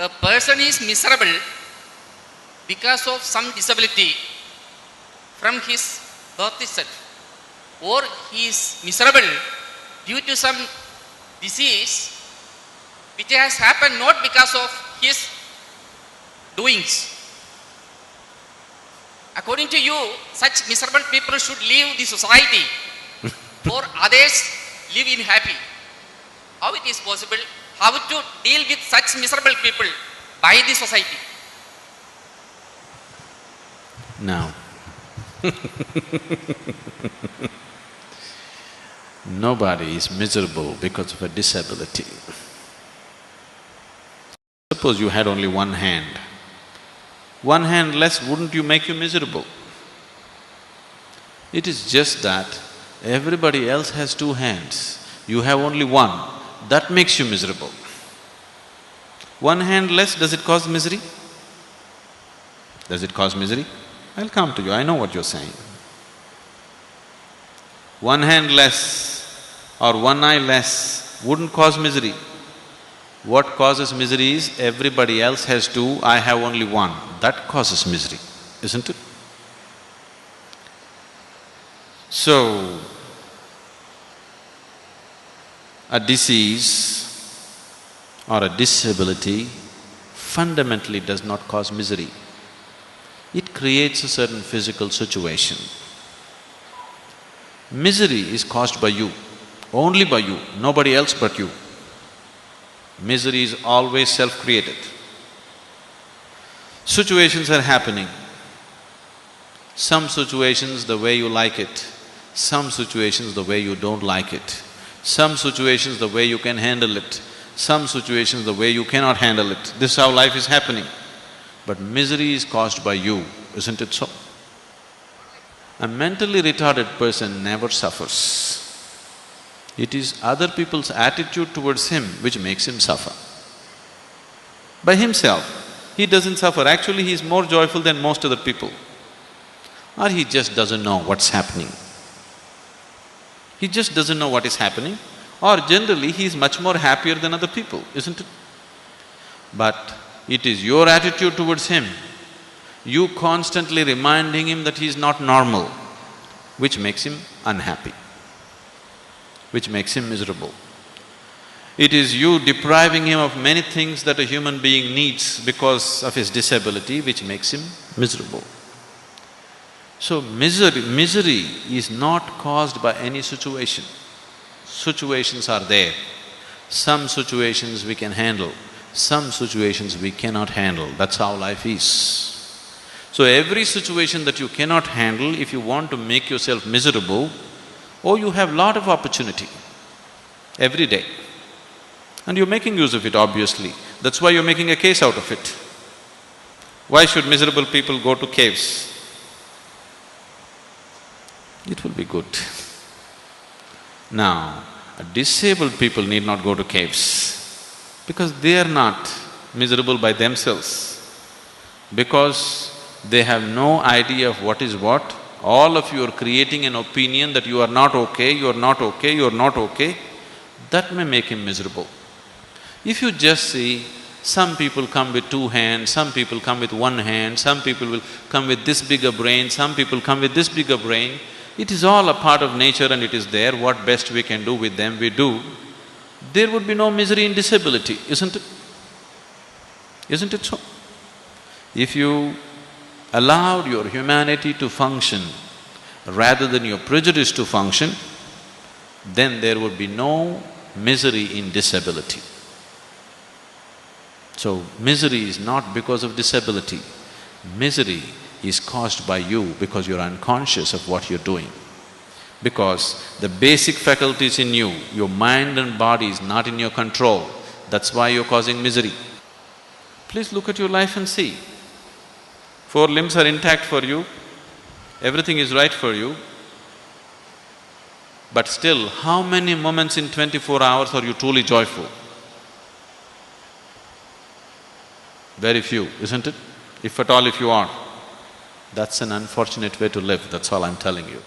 a person is miserable because of some disability from his birth itself, or he is miserable due to some disease which has happened not because of his doings. According to you, such miserable people should leave the society for others live in happy. How it is possible? How to deal with such miserable people by the society? Now, nobody is miserable because of a disability. Suppose you had only one hand. One hand less, wouldn't you make you miserable? It is just that everybody else has two hands, you have only one, that makes you miserable. One hand less, does it cause misery? Does it cause misery? I'll come to you, I know what you're saying. One hand less or one eye less wouldn't cause misery. What causes misery is everybody else has two, I have only one. That causes misery, isn't it? So, a disease or a disability fundamentally does not cause misery. It creates a certain physical situation. Misery is caused by you, only by you, nobody else but you. Misery is always self-created. Situations are happening. Some situations the way you like it, some situations the way you don't like it, some situations the way you can handle it, some situations the way you cannot handle it. This is how life is happening. But misery is caused by you, isn't it so? A mentally retarded person never suffers. It is other people's attitude towards him which makes him suffer. By himself, he doesn't suffer. Actually, he is more joyful than most other people. Or he just doesn't know what's happening. He just doesn't know what is happening, or generally he is much more happier than other people, isn't it? But it is your attitude towards him, you constantly reminding him that he is not normal, which makes him unhappy, which makes him miserable. It is you depriving him of many things that a human being needs because of his disability, which makes him miserable. So misery is not caused by any situation. Situations are there. Some situations we can handle, some situations we cannot handle. That's how life is. So every situation that you cannot handle, if you want to make yourself miserable, you have lot of opportunity every day. And you're making use of it, obviously. That's why you're making a case out of it. Why should miserable people go to caves? It will be good. Now, disabled people need not go to caves because they are not miserable by themselves. Because they have no idea of what is what. All of you are creating an opinion that you are not okay, you are not okay, you are not okay. That may make him miserable. If you just see, some people come with two hands, some people come with one hand, some people will come with this bigger brain, some people come with this bigger brain. It is all a part of nature and it is there, what best we can do with them, we do. There would be no misery in disability, isn't it? Isn't it so? If you allowed your humanity to function rather than your prejudice to function, then there would be no misery in disability. So, misery is not because of disability. Misery is caused by you because you're unconscious of what you're doing. Because the basic faculties in you, your mind and body is not in your control, that's why you're causing misery. Please look at your life and see. 4 limbs are intact for you, everything is right for you, but still, how many moments in 24 hours are you truly joyful? Very few, isn't it? If at all, if you are. That's an unfortunate way to live, that's all I'm telling you.